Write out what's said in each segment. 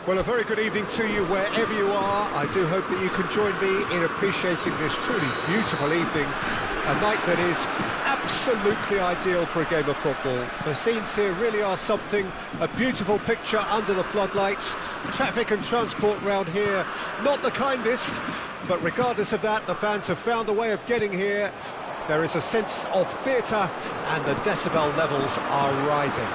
Well, a very good evening to you wherever you are. I do hope that you can join me in appreciating this truly beautiful evening, a night that is absolutely ideal for a game of football. The scenes here really are something, a beautiful picture under the floodlights. Traffic and transport round here, not the kindest, but regardless of that, the fans have found a way of getting here. There is a sense of theatre and the decibel levels are rising.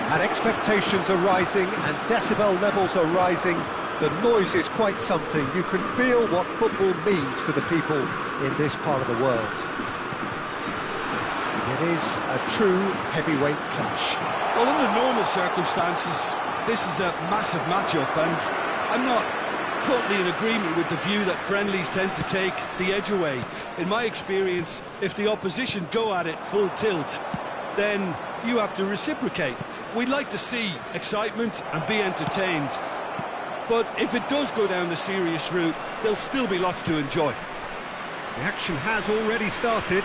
And expectations are rising and decibel levels are rising. The noise is quite something. You can feel what football means to the people in this part of the world. It is a true heavyweight clash. Well, under normal circumstances, this is a massive matchup, and I'm not totally in agreement with the view that friendlies tend to take the edge away. In my experience, if the opposition go at it full tilt, then you have to reciprocate. We'd like to see excitement and be entertained, but if it does go down the serious route, there'll still be lots to enjoy. The action has already started.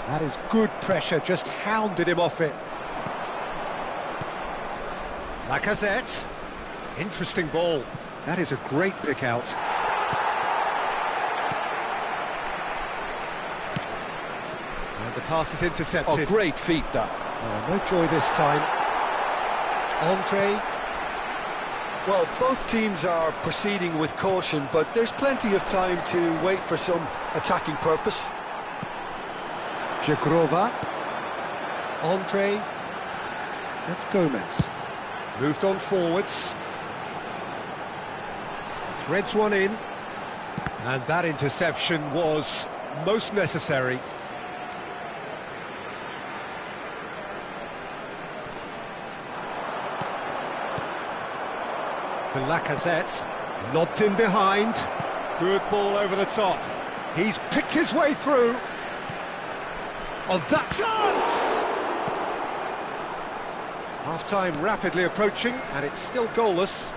That is good pressure, just hounded him off it. Lacazette. Interesting ball. That is a great pick out. And the pass is intercepted. Oh, great feat, that. No joy this time. Andre. Well, both teams are proceeding with caution, but there's plenty of time to wait for some attacking purpose. Jagrova. Andre. That's Gomez. Moved on forwards. Threads one in. And that interception was most necessary. Lacazette, lobbed in behind. Good ball over the top. He's picked his way through. Oh, that chance! Half-time rapidly approaching, and it's still goalless.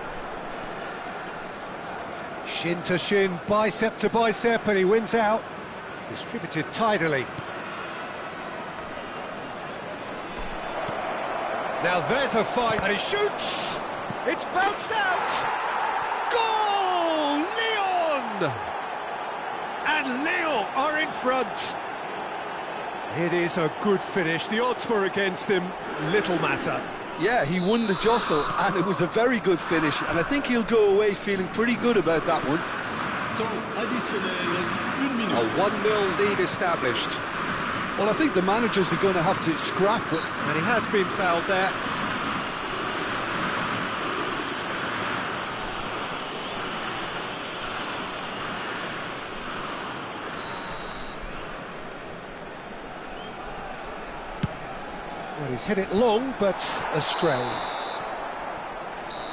Shin to shin, bicep to bicep, and he wins out. Distributed tidily. Now there's a fight, and he shoots! It's bounced out! Goal! Lyon! And Lyon are in front. It is a good finish. The odds were against him. Little matter. Yeah, he won the jostle, and it was a very good finish, and I think he'll go away feeling pretty good about that one. A 1-0 lead established. Well, I think the managers are going to have to scrap it. And he has been fouled there. Well, he's hit it long, but astray.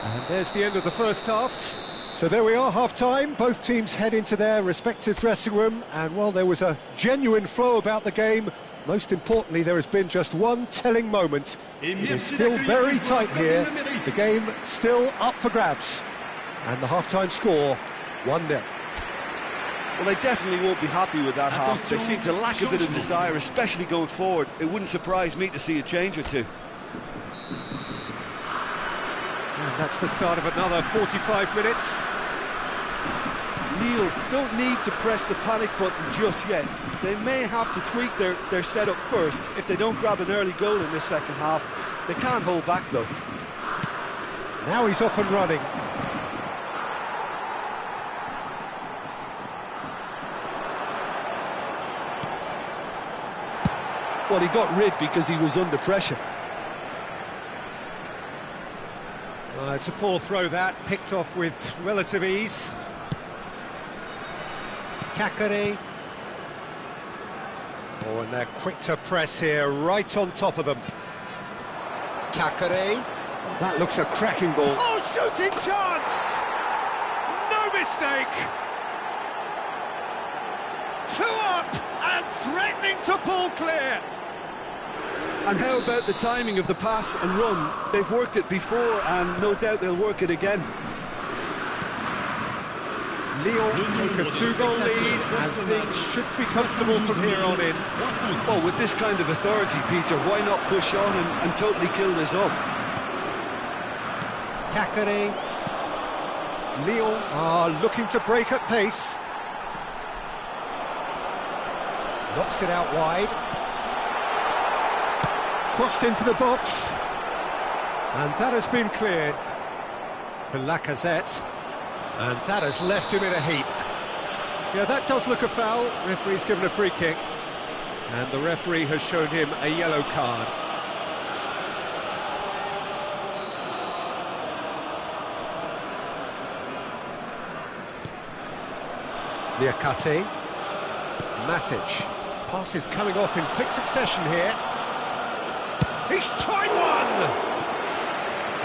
And there's the end of the first half. So there we are, half-time. Both teams head into their respective dressing room. And while there was a genuine flow about the game, most importantly, there has been just one telling moment. It is still very tight here. The game still up for grabs. And the half-time score, 1-0. Well, they definitely won't be happy with that half. They seem to lack a bit of desire, especially going forward. It wouldn't surprise me to see a change or two. And that's the start of another 45 minutes. Lille don't need to press the panic button just yet. They may have to tweak their setup first. If they don't grab an early goal in this second half, they can't hold back though. Now he's off and running. Well, he got rid because he was under pressure. It's a poor throw that, picked off with relative ease. Kakare. Oh, and they're quick to press here, right on top of them. Kakare. Oh, that looks a cracking ball. Oh, shooting chance! No mistake! 2 up and threatening to pull clear. And how about the timing of the pass and run? They've worked it before, and no doubt they'll work it again. Lyon take a 2-goal lead and things should be comfortable from here on in. Well, with this kind of authority, Peter, why not push on and totally kill this off? Cacare. Lyon are looking to break at pace. Knocks it out wide. Crossed into the box. And that has been cleared. To Lacazette. And that has left him in a heap. Yeah, that does look a foul. Referee's given a free kick. And the referee has shown him a yellow card. Liakate. Matic. Pass is coming off in quick succession here. He's tried one!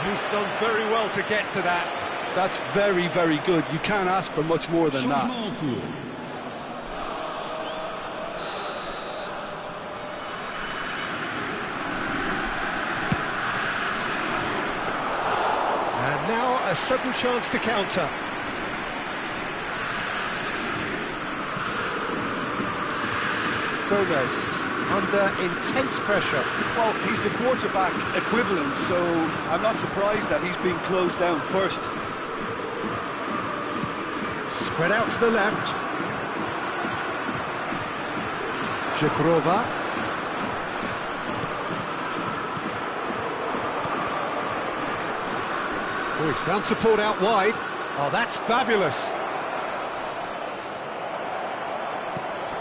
He's done very well to get to that. That's very, very good. You can't ask for much more than that. And now a sudden chance to counter. Gomez under intense pressure. Well, he's the quarterback equivalent, so I'm not surprised that he's being closed down first. Spread out to the left. Jagrova. Oh, he's found support out wide. Oh, that's fabulous.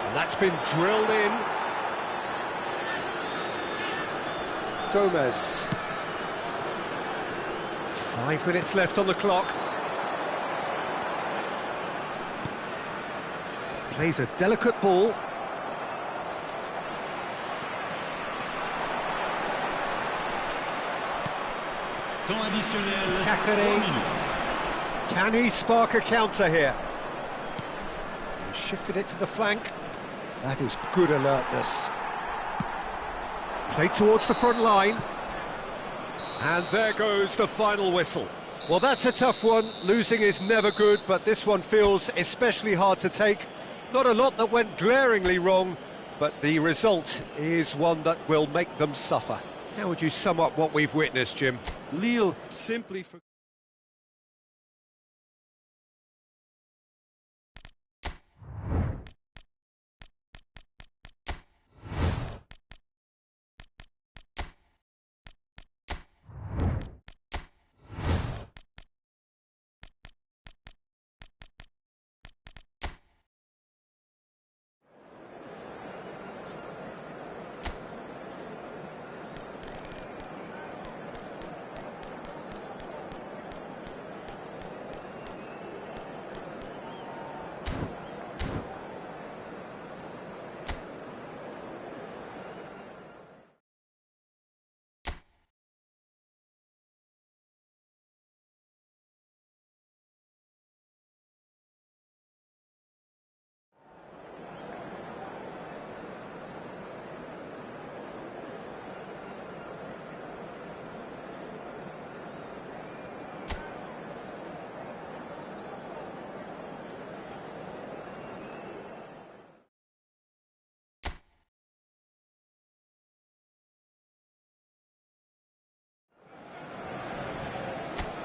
And that's been drilled in. Gomez. 5 minutes left on the clock. Plays a delicate ball. Cacare. Can he spark a counter here? He shifted it to the flank. That is good alertness. Played towards the front line. And there goes the final whistle. Well, that's a tough one. Losing is never good, but this one feels especially hard to take. Not a lot that went glaringly wrong, but the result is one that will make them suffer. How would you sum up what we've witnessed, Jim? Lille simply for...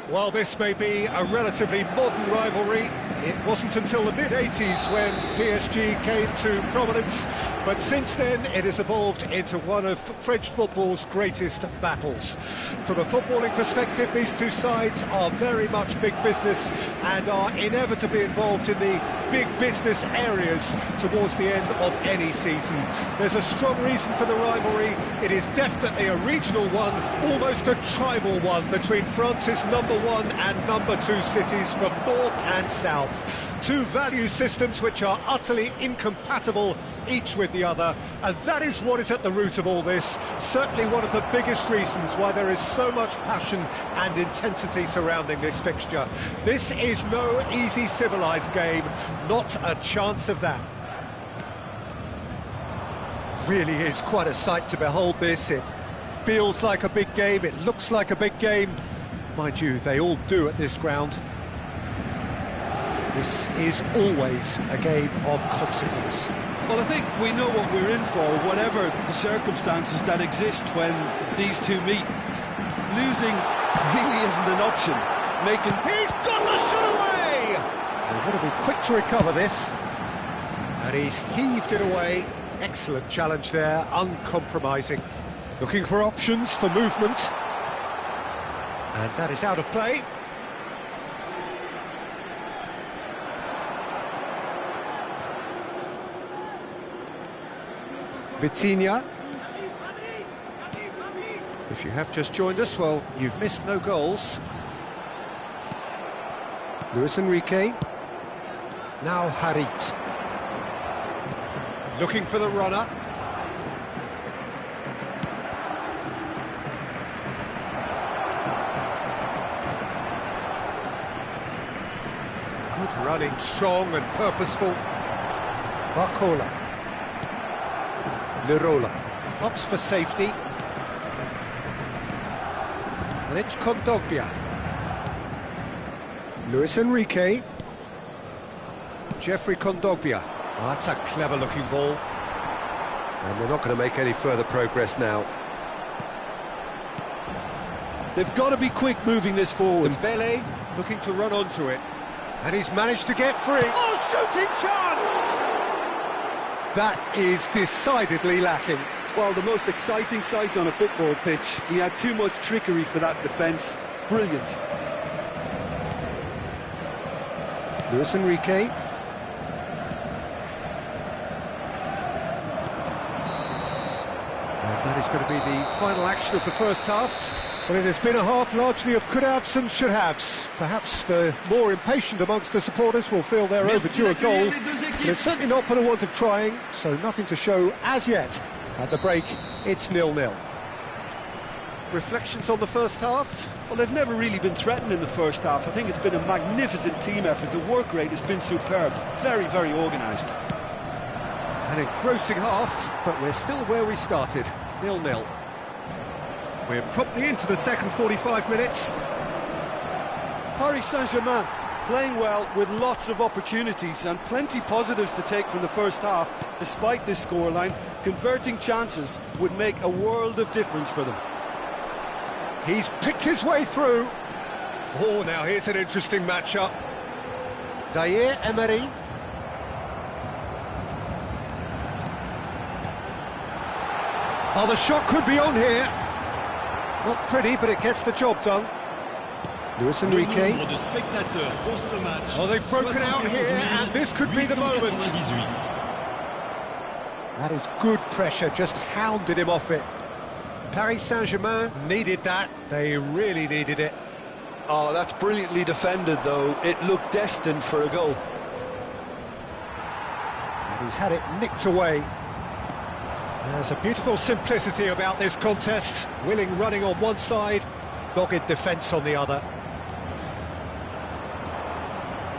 While this may be a relatively modern rivalry, it wasn't until the mid-80s when PSG came to prominence, but since then it has evolved into one of French football's greatest battles. From a footballing perspective, these two sides are very much big business and are inevitably involved in the big business areas towards the end of any season. There's a strong reason for the rivalry. It is definitely a regional one, almost a tribal one, between France's #1 and #2 cities from north and south. Two value systems which are utterly incompatible each with the other, and that is what is at the root of all this. Certainly one of the biggest reasons why there is so much passion and intensity surrounding this fixture. This is no easy civilised game, not a chance of that. Really is quite a sight to behold this. It feels like a big game, it looks like a big game. Mind you, they all do at this ground. This is always a game of consequence. Well, I think we know what we're in for, whatever the circumstances that exist when these two meet. Losing really isn't an option. He's got the shot away! They want to be quick to recover this. And he's heaved it away. Excellent challenge there, uncompromising. Looking for options for movement. And that is out of play. Vitinha. If you have just joined us, well, you've missed no goals. Luis Enrique. Now Harit. Looking for the runner. Good running, strong and purposeful. Barcola. Lirola. Opts for safety. And it's Kondogbia. Luis Enrique. Jeffrey Kondogbia. Well, that's a clever-looking ball. And they're not going to make any further progress now. They've got to be quick moving this forward. Dembele looking to run onto it. And he's managed to get free. Oh, shooting chance! That is decidedly lacking. Well, the most exciting sight on a football pitch. He had too much trickery for that defence. Brilliant. Luis Enrique. And that is going to be the final action of the first half. Well, it has been a half largely of could-haves and should-haves. Perhaps the more impatient amongst the supporters will feel they're overdue a goal, but it's certainly not for the want of trying, so nothing to show as yet. At the break, it's 0-0. Reflections on the first half? Well, they've never really been threatened in the first half. I think it's been a magnificent team effort. The work rate has been superb. Very, very organised. An engrossing half, but we're still where we started. 0-0. We're promptly into the second 45 minutes. Paris Saint-Germain playing well with lots of opportunities and plenty positives to take from the first half. Despite this scoreline, converting chances would make a world of difference for them. He's picked his way through. Oh, now here's an interesting matchup. Zaire Emery. Oh, the shot could be on here. Not pretty, but it gets the job done. Luis Enrique. Oh, they've broken out here, and this could be the moment. That is good pressure, just hounded him off it. Paris Saint-Germain needed that, they really needed it. Oh, that's brilliantly defended, though. It looked destined for a goal. And he's had it nicked away. There's a beautiful simplicity about this contest. Willing running on one side, dogged defence on the other.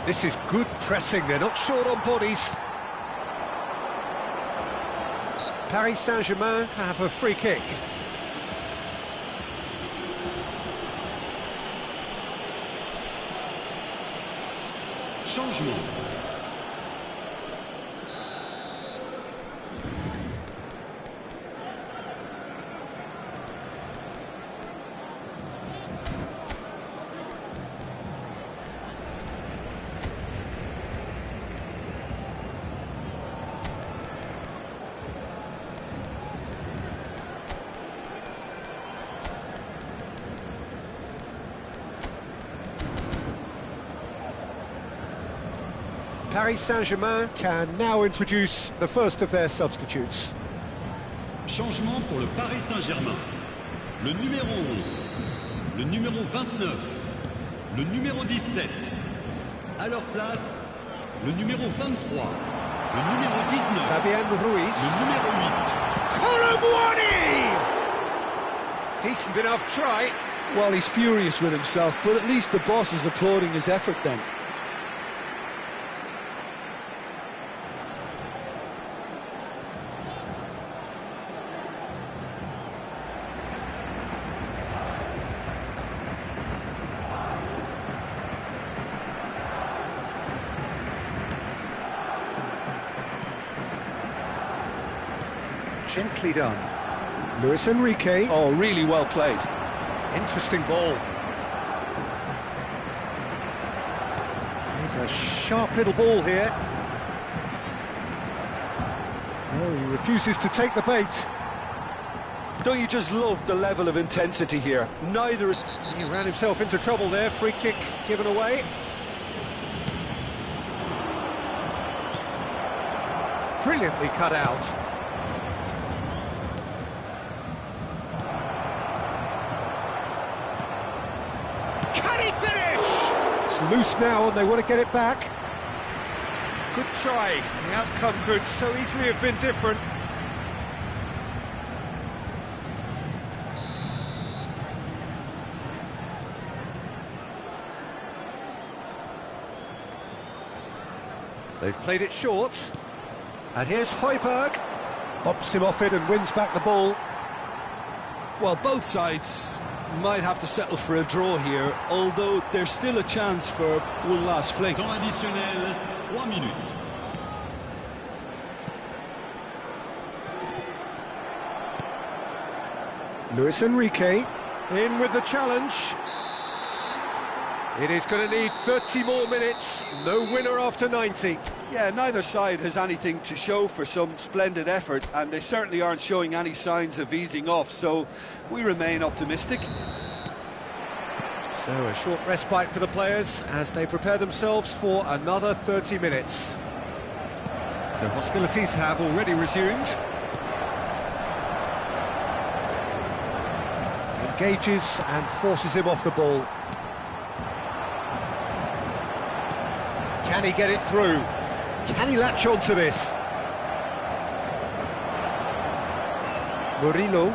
This is good pressing, they're not short on bodies. Paris Saint-Germain have a free kick. Changement. Paris Saint-Germain can now introduce the first of their substitutes. Changement pour le Paris Saint-Germain. Le numéro 11, le numéro 29, le numéro 17. À leur place, le numéro 23, le numéro 19, Fabien Ruiz. le numéro 8. Colomboigny! Decent enough try. Well, he's furious with himself, but at least the boss is applauding his effort then. Gently done. Luis Enrique. Oh, really well played. Interesting ball. There's a sharp little ball here. No, he refuses to take the bait. Don't you just love the level of intensity here? Neither is... He ran himself into trouble there. Free kick given away. Brilliantly cut out. Can he finish? It's loose now and they want to get it back. Good try. The outcome could so easily have been different. They've played it short. And here's Højbjerg. Bumps him off it and wins back the ball. Well, both sides might have to settle for a draw here, although there's still a chance for one last fling. Temps additionnel, 3 minutes. Luis Enrique in with the challenge. It is going to need 30 more minutes. No winner after 90. Yeah, neither side has anything to show for some splendid effort, and they certainly aren't showing any signs of easing off, so we remain optimistic. So a short respite for the players as they prepare themselves for another 30 minutes. The hostilities have already resumed. Engages and forces him off the ball. Can he get it through? Can he latch on to this? Murillo.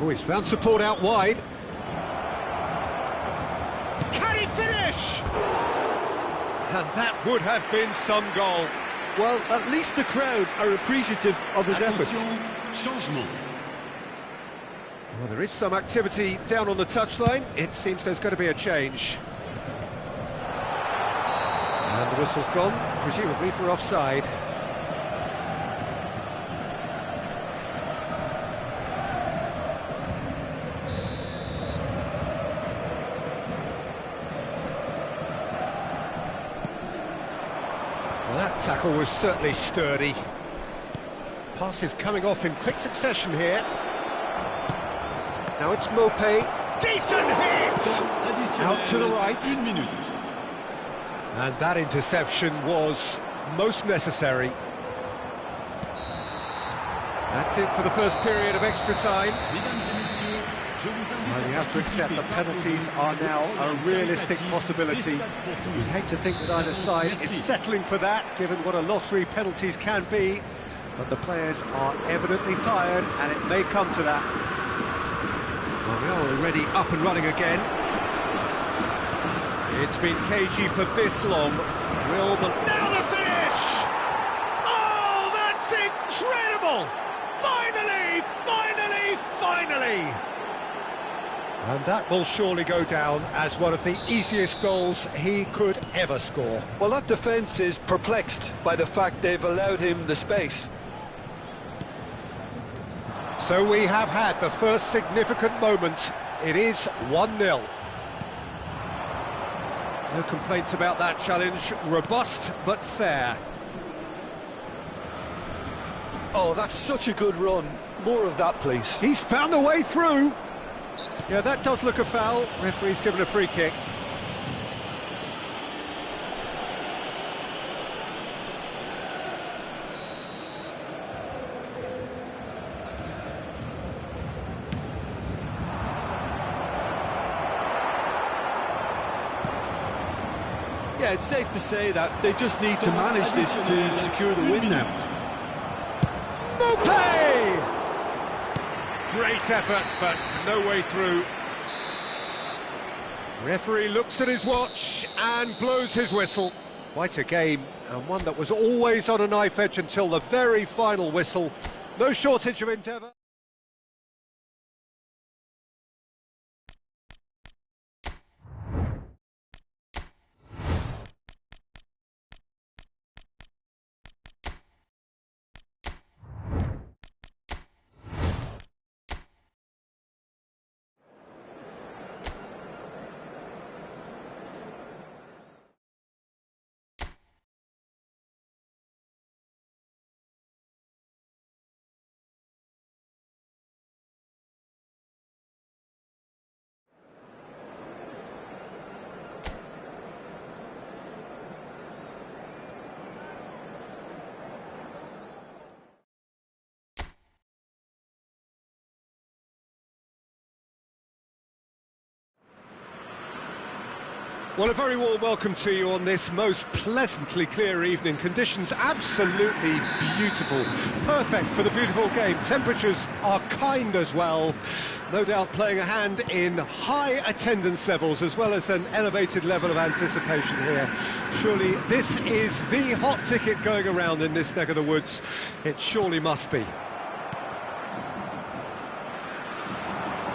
Oh, he's found support out wide. Can he finish? And that would have been some goal. Well, at least the crowd are appreciative of his efforts. Changement. Well, there is some activity down on the touchline. It seems there's going to be a change. And the whistle's gone, presumably for offside. Well, that tackle was certainly sturdy. Passes coming off in quick succession here. Now it's Mopé. Decent hit! Out to the right. 1 minute. And that interception was most necessary. That's it for the first period of extra time. Well, you have to accept that penalties are now a realistic possibility. You'd hate to think that either side is settling for that, given what a lottery penalties can be. But the players are evidently tired, and it may come to that. Well, we are already up and running again. It's been cagey for this long. But now the finish! Oh, that's incredible! Finally, finally, finally! And that will surely go down as one of the easiest goals he could ever score. Well, that defence is perplexed by the fact they've allowed him the space. So we have had the first significant moment. It is 1-0. No complaints about that challenge. Robust but fair. Oh, that's such a good run. More of that, please. He's found a way through. Yeah, that does look a foul. Referee's given a free kick. Yeah, it's safe to say that they just need to manage this to secure the win now. Mopé! Great effort, but no way through. Referee looks at his watch and blows his whistle. Quite a game, and one that was always on a knife edge until the very final whistle. No shortage of endeavour. Well, a very warm welcome to you on this most pleasantly clear evening. Conditions absolutely beautiful, perfect for the beautiful game. Temperatures are kind as well, no doubt playing a hand in high attendance levels as well as an elevated level of anticipation here. Surely this is the hot ticket going around in this neck of the woods. It surely must be.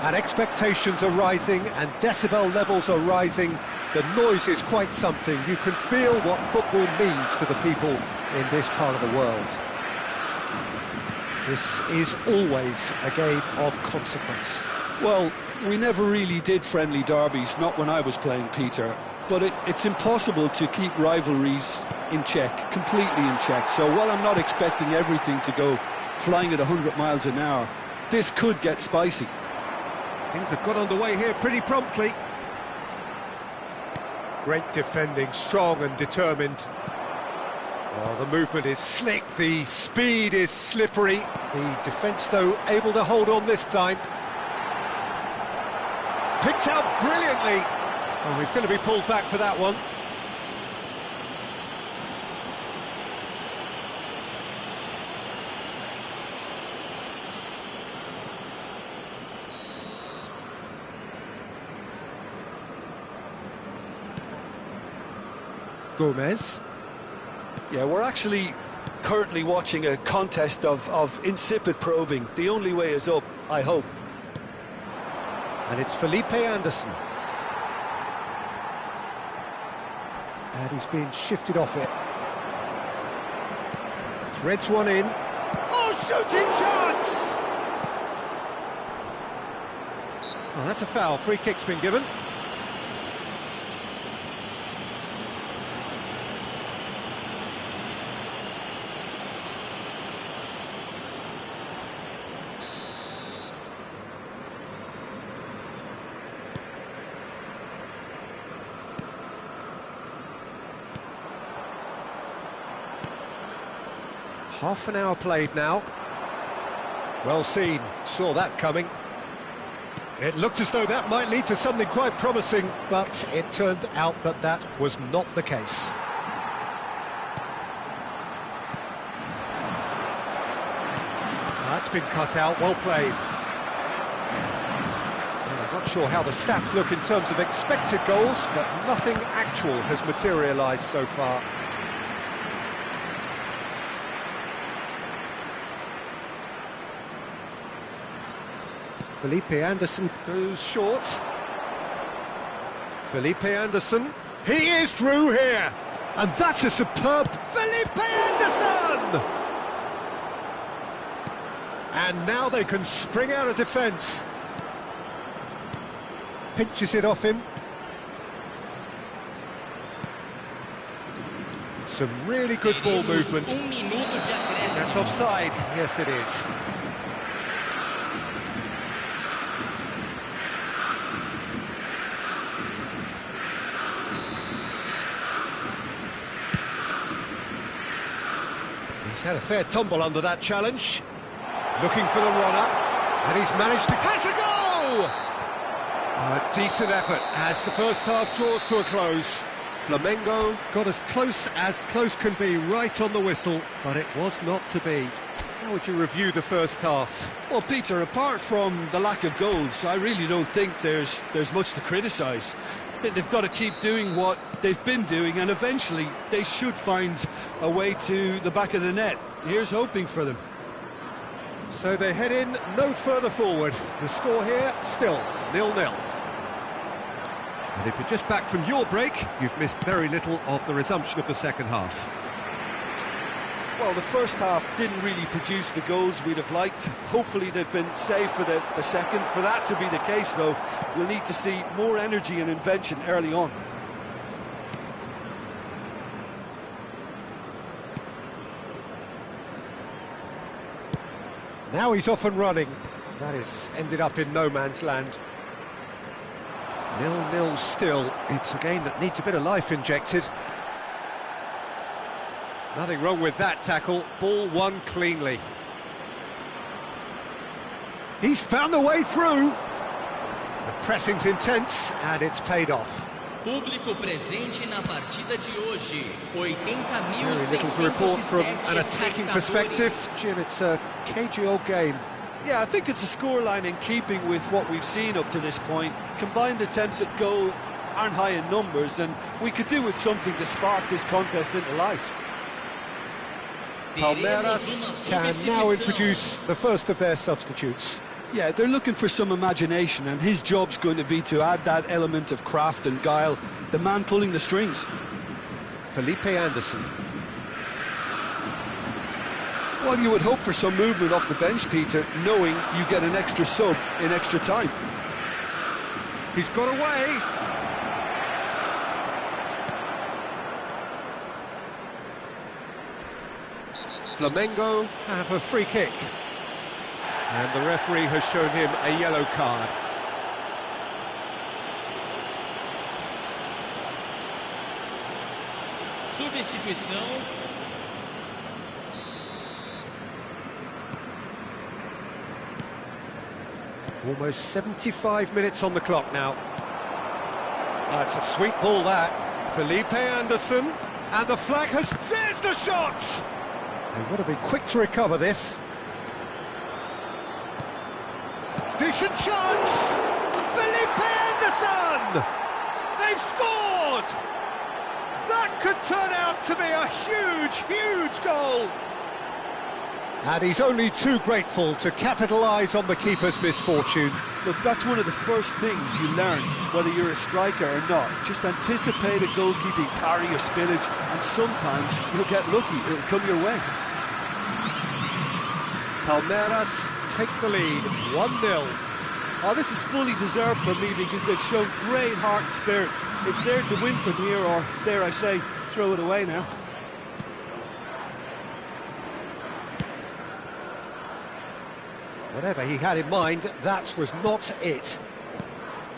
And expectations are rising and decibel levels are rising. The noise is quite something. You can feel what football means to the people in this part of the world. This is always a game of consequence. Well, we never really did friendly derbies, not when I was playing, Peter. But it's impossible to keep rivalries in check, completely in check. So while I'm not expecting everything to go flying at 100 miles an hour, this could get spicy. Things have got underway here pretty promptly. Great defending, strong and determined. Oh, the movement is slick, the speed is slippery. The defence, though, able to hold on this time. Picked out brilliantly. Oh, he's going to be pulled back for that one. Gomez. Yeah, we're actually currently watching a contest of insipid probing. The only way is up, I hope. And it's Felipe Anderson. And he's being shifted off it. Threads one in. Oh, shooting chance! Oh, that's a foul. Free kick's been given. Half an hour played now. Well seen, saw that coming. It looked as though that might lead to something quite promising, but it turned out that that was not the case. That's been cut out, well played. Well, I'm not sure how the stats look in terms of expected goals, but nothing actual has materialised so far. Felipe Anderson goes short. Felipe Anderson, he is through here! And that's a superb Felipe Anderson! And now they can spring out of defence. Pinches it off him. Some really good ball movement. That's offside, yes it is. He's had a fair tumble under that challenge. Looking for the runner, and he's managed to... Has a goal! A decent effort as the first half draws to a close. Flamengo got as close can be, right on the whistle, but it was not to be. How would you review the first half? Well, Peter, apart from the lack of goals, I really don't think there's much to criticise. They've got to keep doing what they've been doing, and eventually they should find a way to the back of the net. Here's hoping for them. So they head in no further forward. The score here, still 0-0. And if you're just back from your break, you've missed very little of the resumption of the second half. Well, the first half didn't really produce the goals we'd have liked. Hopefully they've been saved for the second. For that to be the case, though, we'll need to see more energy and invention early on. Now he's off and running. That has ended up in no man's land. 0-0 still. It's a game that needs a bit of life injected. Nothing wrong with that tackle. Ball won cleanly. He's found a way through. The pressing's intense, and it's paid off. Público presente na partida de hoje. 80.000. Very little to report from an attacking perspective. Jim, it's a cagey old game. Yeah, I think it's a scoreline in keeping with what we've seen up to this point. Combined attempts at goal aren't high in numbers, and we could do with something to spark this contest into life. Palmeiras can now introduce the first of their substitutes. Yeah, they're looking for some imagination, and his job's going to be to add that element of craft and guile, the man pulling the strings. Felipe Anderson. Well, you would hope for some movement off the bench, Peter, knowing you get an extra sub in extra time. He's got away. Flamengo have a free kick. And the referee has shown him a yellow card. Substituição. Almost 75 minutes on the clock now. It's a sweet ball, that. Felipe Anderson, and the flag has... There's the shot! They want to be quick to recover this. Decent chance! Felipe Anderson! They've scored! That could turn out to be a huge, huge goal! And he's only too grateful to capitalise on the keeper's misfortune. Look, that's one of the first things you learn, whether you're a striker or not. Just anticipate a goalkeeping parry or spillage, and sometimes you'll get lucky, it'll come your way. Palmeiras take the lead, 1-0. Oh, this is fully deserved for me because they've shown great heart and spirit. It's there to win from here, or, dare I say, throw it away now. Whatever he had in mind, that was not it.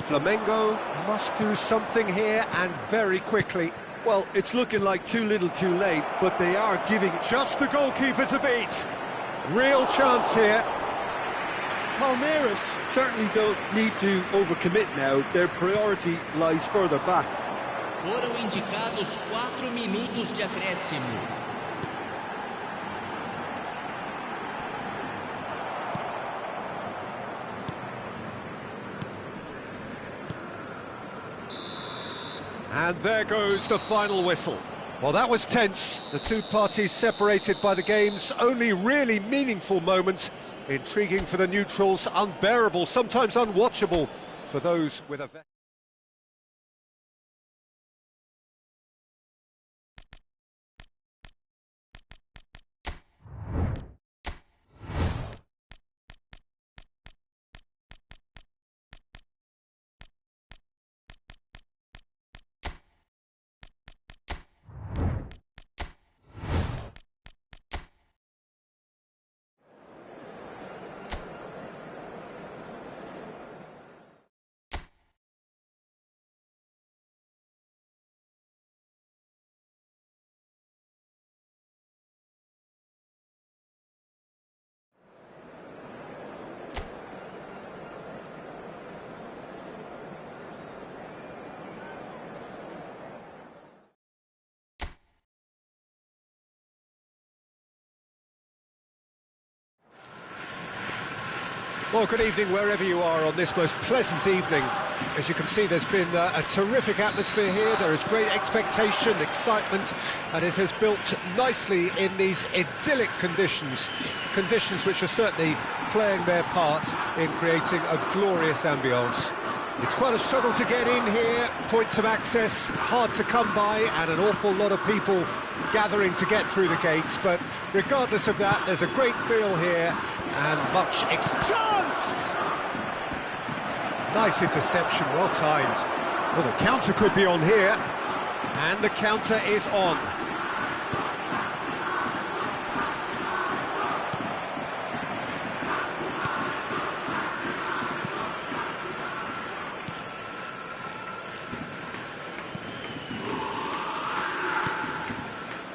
Flamengo must do something here, and very quickly. Well, it's looking like too little too late, but they are giving it. Just the goalkeeper to beat. Real chance here. Palmeiras certainly don't need to overcommit now. Their priority lies further back. Foram indicados 4 minutos de acréscimo. And there goes the final whistle. Well, that was tense. The two parties separated by the game's only really meaningful moment. Intriguing for the neutrals, unbearable, sometimes unwatchable for those with a... Well, good evening wherever you are on this most pleasant evening. As you can see, there's been a terrific atmosphere here. There is great expectation, excitement, and it has built nicely in these idyllic conditions. Conditions which are certainly playing their part in creating a glorious ambience. It's quite a struggle to get in here, points of access hard to come by, and an awful lot of people gathering to get through the gates, but regardless of that, there's a great feel here, and much chance! Nice interception, well timed. Well, the counter could be on here, and the counter is on.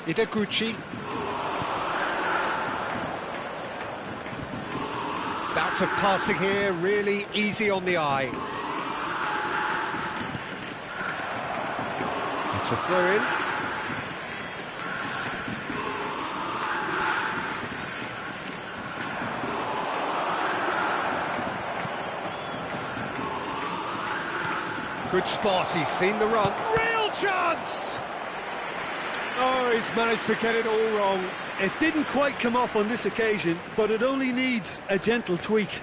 Ideguchi. Bouts of passing here, really easy on the eye. It's a throw in. Good spot, he's seen the run. Real chance! Oh, he's managed to get it all wrong. It didn't quite come off on this occasion, but it only needs a gentle tweak.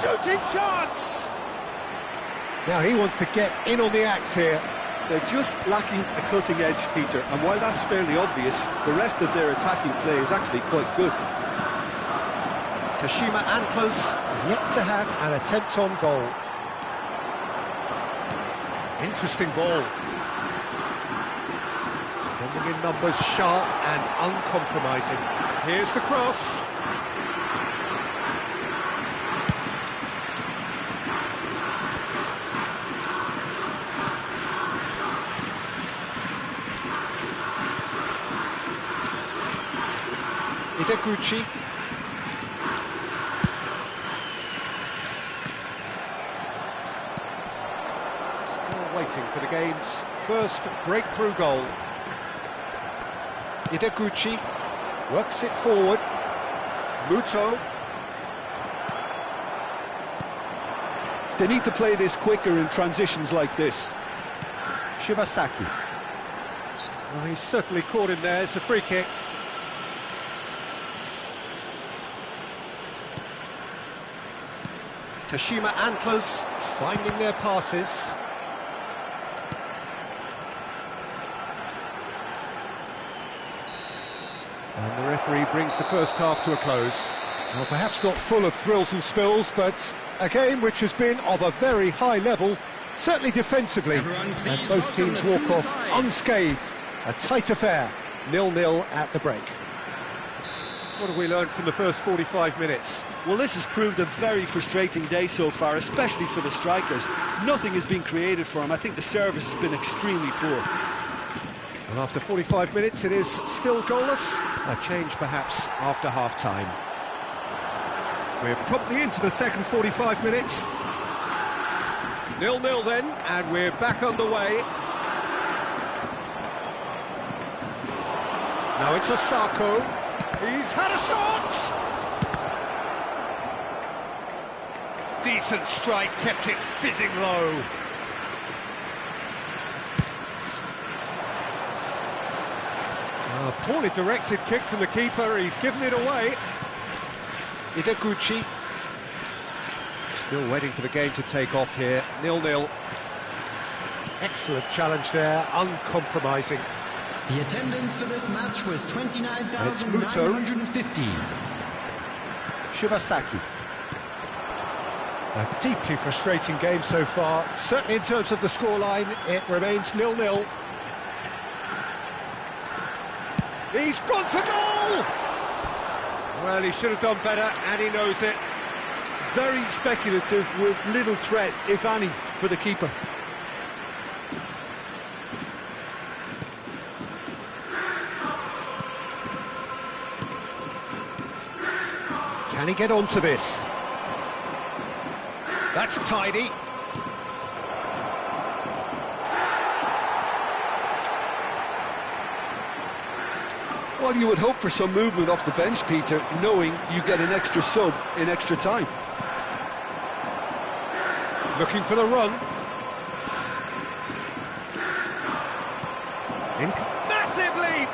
Shooting chance! Now he wants to get in on the act here. They're just lacking a cutting edge, Peter, and while that's fairly obvious, the rest of their attacking play is actually quite good. Kashima Antlers yet to have an attempt on goal. Interesting ball. Defending in numbers, sharp and uncompromising. Here's the cross. Ideguchi. Still waiting for the game's first breakthrough goal. Ideguchi works it forward. Muto. They need to play this quicker in transitions like this. Shibasaki. Oh, he's certainly caught him there. It's a free kick. Kashima Antlers finding their passes. And the referee brings the first half to a close. Well, perhaps not full of thrills and spills, but a game which has been of a very high level, certainly defensively, as both teams walk off unscathed. A tight affair, 0-0 at the break. What have we learned from the first 45 minutes? Well, this has proved a very frustrating day so far, especially for the strikers. Nothing has been created for them. I think the service has been extremely poor. And after 45 minutes, it is still goalless. A change, perhaps, after half-time. We're promptly into the second 45 minutes. 0-0 then, and we're back underway. Now it's Osako. He's had a shot! Decent strike, kept it fizzing low. Poorly directed kick from the keeper, he's given it away. Ideguchi. Still waiting for the game to take off here, 0-0. Excellent challenge there, uncompromising. The attendance for this match was 29,950. Shibasaki. A deeply frustrating game so far. Certainly in terms of the scoreline, it remains 0-0. He's gone for goal! Well, he should have done better, and he knows it. Very speculative with little threat, if any, for the keeper. Can he get onto this? That's tidy. Well, you would hope for some movement off the bench, Peter, knowing you get an extra sub in extra time. Looking for the run. Massive leap!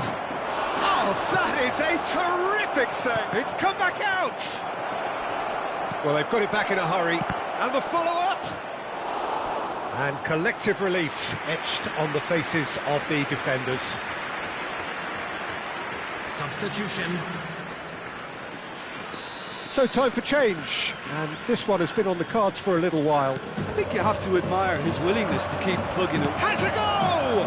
Oh, that is a terrific save! It's come back out! Well, they've got it back in a hurry. And the follow-up! And collective relief etched on the faces of the defenders. Substitution. So time for change, and this one has been on the cards for a little while. I think you have to admire his willingness to keep plugging him. Has a goal!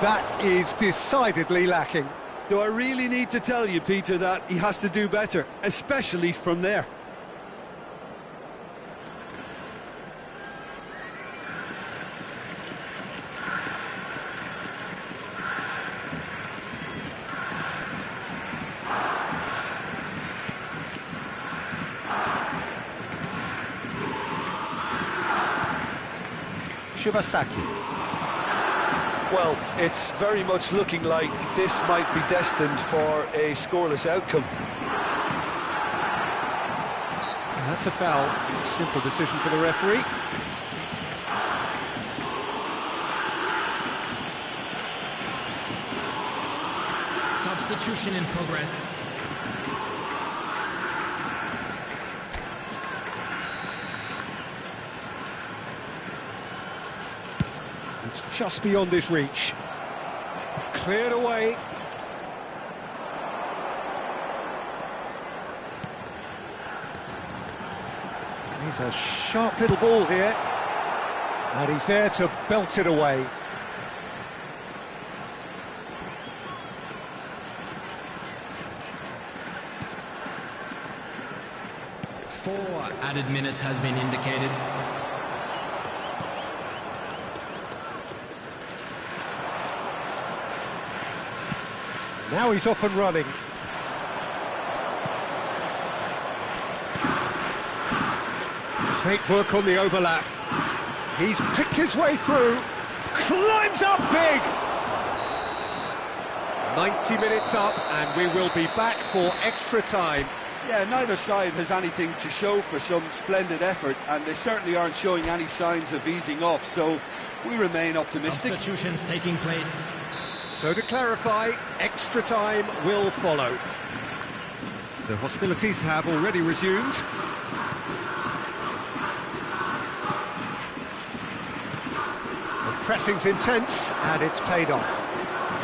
That is decidedly lacking. Do I really need to tell you, Peter, that he has to do better, especially from there? Shibasaki. Well, it's very much looking like this might be destined for a scoreless outcome. That's a foul. Simple decision for the referee. Substitution in progress. It's just beyond his reach. Cleared away. He's a sharp little ball here. And he's there to belt it away. Four added minutes has been indicated. Now he's off and running. Great work on the overlap. He's picked his way through. Climbs up big! 90 minutes up, and we will be back for extra time. Yeah, neither side has anything to show for some splendid effort, and they certainly aren't showing any signs of easing off, so we remain optimistic. Substitutions taking place. So to clarify, extra time will follow. The hostilities have already resumed. The pressing's intense, and it's paid off.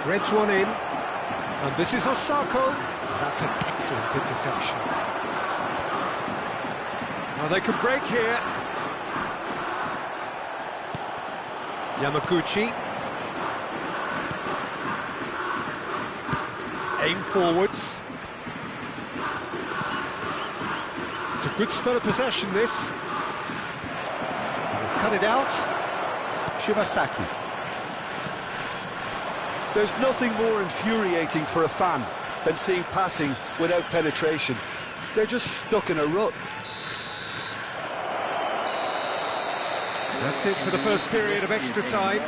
Threads one in, and this is Osako. That's an excellent interception. Now they can break here. Yamaguchi. Aim forwards. It's a good spell of possession, this. He's cut it out. Shibasaki. There's nothing more infuriating for a fan than seeing passing without penetration. They're just stuck in a rut. That's it for the first period of extra time.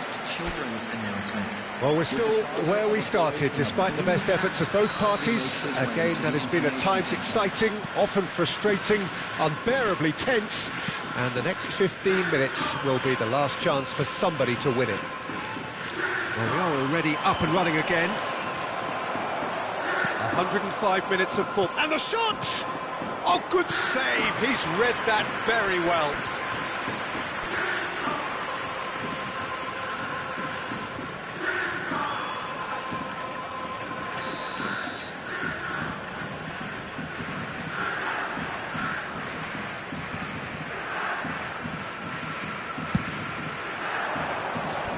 Well, we're still where we started, despite the best efforts of both parties. A game that has been at times exciting, often frustrating, unbearably tense, and the next 15 minutes will be the last chance for somebody to win it. Well, we are already up and running again. 105 minutes of football. And the shot! Oh, good save! He's read that very well.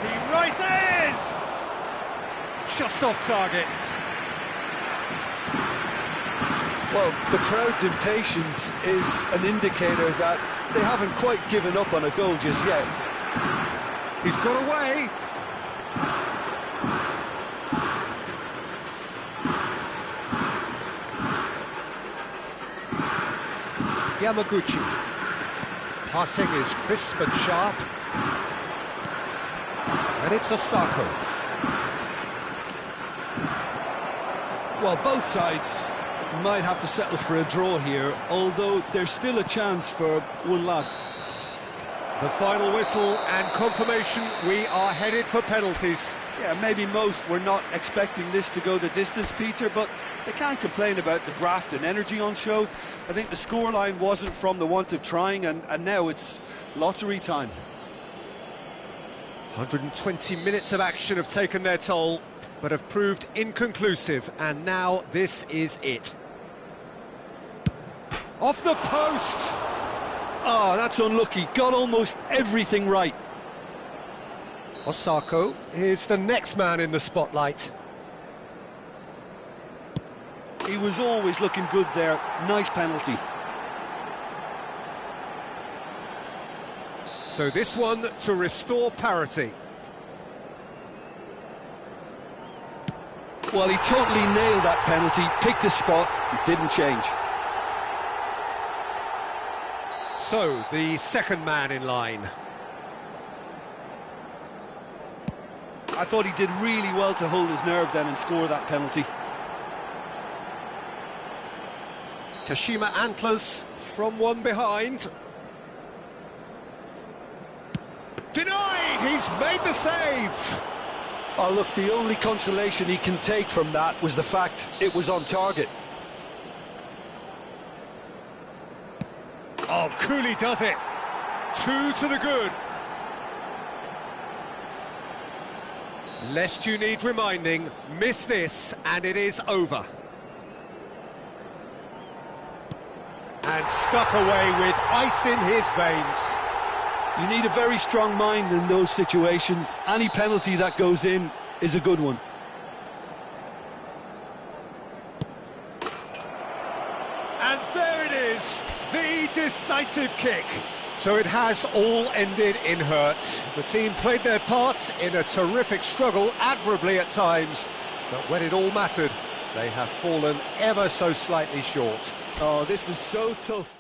He rises! Just off target. Well, the crowd's impatience is an indicator that they haven't quite given up on a goal just yet. He's got away. Yamaguchi. Passing is crisp and sharp. And it's Osako. Well, both sides might have to settle for a draw here, although there's still a chance for one last. The final whistle and confirmation, we are headed for penalties. Yeah, maybe most were not expecting this to go the distance, Peter, but they can't complain about the graft and energy on show. I think the scoreline wasn't from the want of trying, and now it's lottery time. 120 minutes of action have taken their toll, but have proved inconclusive, and now this is it. Off the post! Oh, that's unlucky. Got almost everything right. Osako is the next man in the spotlight. He was always looking good there. Nice penalty. So this one to restore parity. Well, he totally nailed that penalty, picked his spot, didn't change. So, the second man in line. I thought he did really well to hold his nerve then and score that penalty. Kashima Antlers from one behind. Denied! He's made the save! Oh, look, the only consolation he can take from that was the fact it was on target. Oh, Cooley does it. 2 to the good. Lest you need reminding, miss this and it is over. And stuck away with ice in his veins. You need a very strong mind in those situations. Any penalty that goes in is a good one. And there it is, the decisive kick. So it has all ended in hurt. The team played their parts in a terrific struggle, admirably at times, but when it all mattered, they have fallen ever so slightly short. Oh, this is so tough.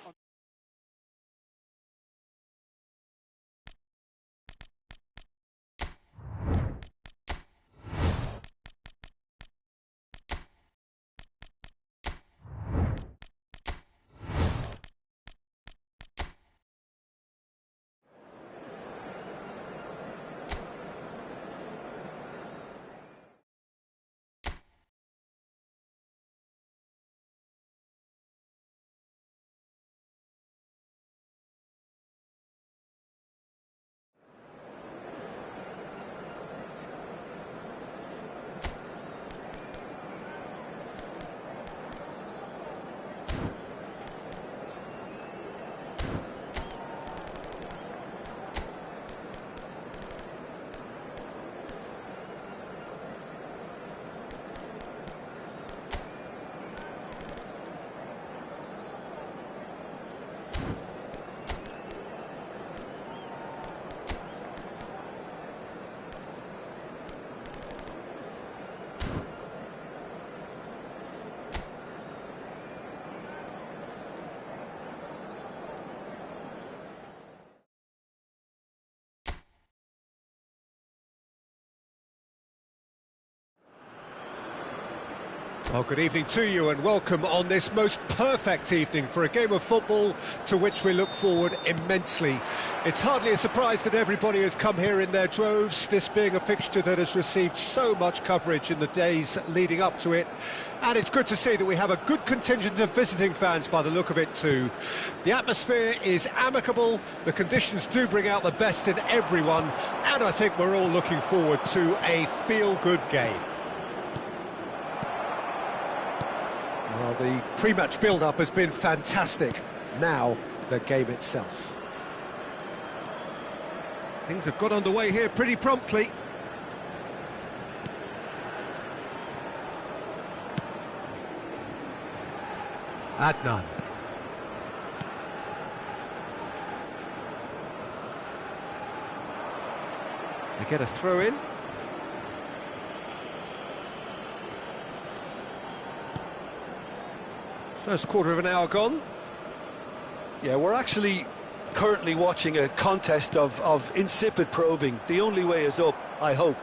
Well, good evening to you and welcome on this most perfect evening for a game of football to which we look forward immensely. It's hardly a surprise that everybody has come here in their droves, this being a fixture that has received so much coverage in the days leading up to it. And it's good to see that we have a good contingent of visiting fans by the look of it too. The atmosphere is amicable, the conditions do bring out the best in everyone, and I think we're all looking forward to a feel-good game. Well, the pre-match build-up has been fantastic. Now, the game itself. Things have got underway here pretty promptly. Adnan. They get a throw in. First quarter of an hour gone. Yeah, we're actually currently watching a contest of insipid probing. The only way is up, I hope.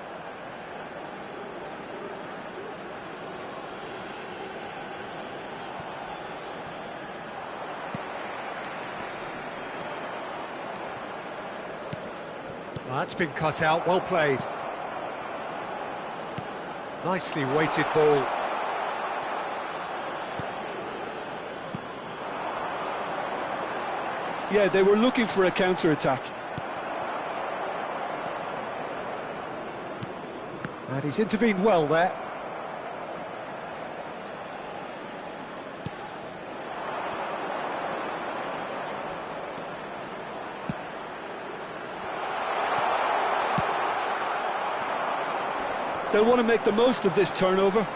Well, that's been cut out, well played. Nicely weighted ball. Yeah, they were looking for a counter-attack. And he's intervened well there. They'll want to make the most of this turnover.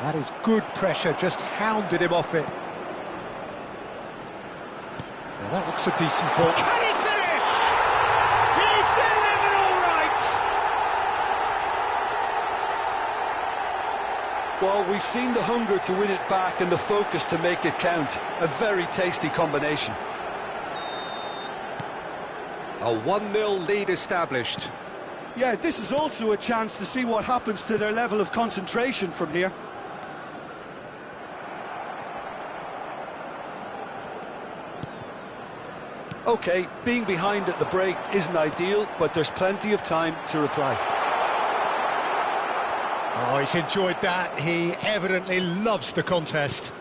That is good pressure, just hounded him off it. Now that looks a decent ball. Can he finish? He's delivered all right! Well, we've seen the hunger to win it back and the focus to make it count. A very tasty combination. A 1-0 lead established. Yeah, this is also a chance to see what happens to their level of concentration from here. OK, being behind at the break isn't ideal, but there's plenty of time to reply. Oh, he's enjoyed that. He evidently loves the contest.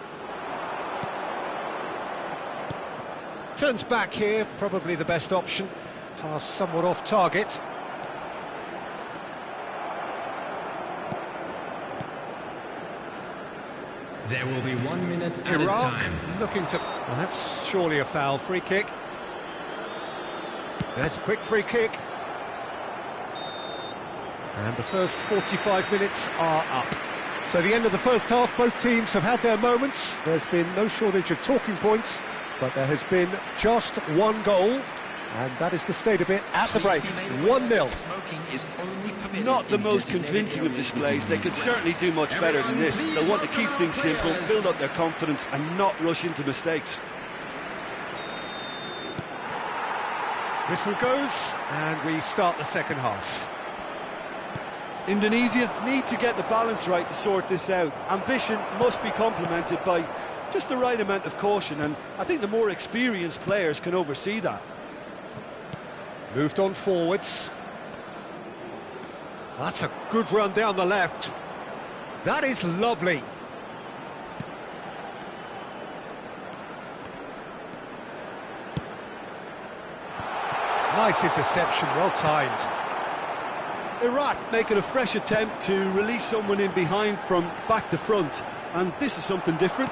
Turns back here, probably the best option. Pass somewhat off target. There will be 1 minute at a Iraq time. looking to... Well, that's surely a foul. Free kick. There's a quick free kick. And the first 45 minutes are up. So the end of the first half, both teams have had their moments. There's been no shortage of talking points, but there has been just one goal, and that is the state of it at the break. 1-0. Not the most convincing of displays. They could certainly do much better than this. They'll want to keep things simple, build up their confidence and not rush into mistakes. Whistle goes, and we start the second half. Indonesia need to get the balance right to sort this out. Ambition must be complemented by just the right amount of caution, and I think the more experienced players can oversee that. Moved on forwards. That's a good run down the left. That is lovely. Nice interception, well timed. Iraq making a fresh attempt to release someone in behind from back to front, and this is something different.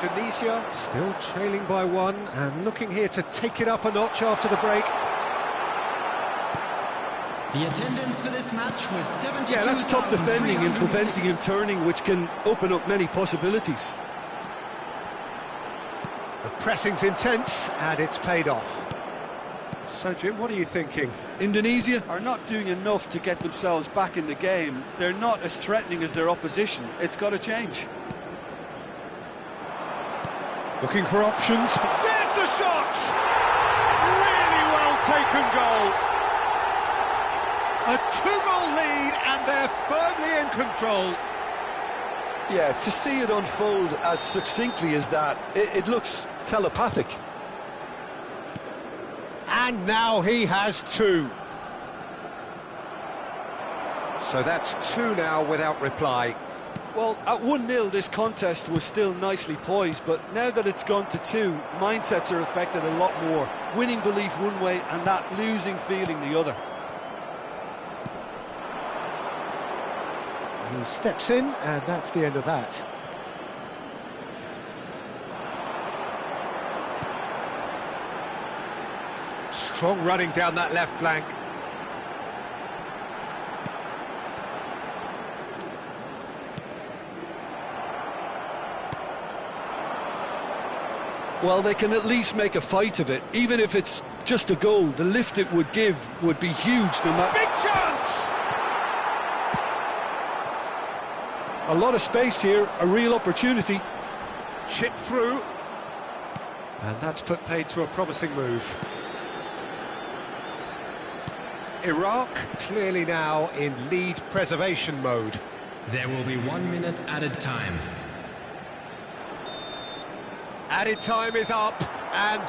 Indonesia still trailing by one and looking here to take it up a notch after the break. The attendance for this match was 72,366. Yeah, that's top defending and preventing him turning, which can open up many possibilities. The pressing's intense and it's paid off. So Jim, what are you thinking? Indonesia Are not doing enough to get themselves back in the game. They're not as threatening as their opposition. It's got to change. Looking for options. There's the shot! Really well taken goal. A 2-goal lead and they're firmly in control. Yeah, to see it unfold as succinctly as that, it looks telepathic. And now he has two. So that's two now without reply. Well, at 1-0 this contest was still nicely poised, but now that it's gone to two, mindsets are affected a lot more. Winning belief one way and that losing feeling the other. He steps in, and that's the end of that. Strong running down that left flank. Well, they can at least make a fight of it. Even if it's just a goal, the lift it would give would be huge no matter... Big chance! A lot of space here, a real opportunity. Chip through. And that's put paid to a promising move. Iraq clearly now in lead preservation mode. There will be 1 minute added time. Added time is up, and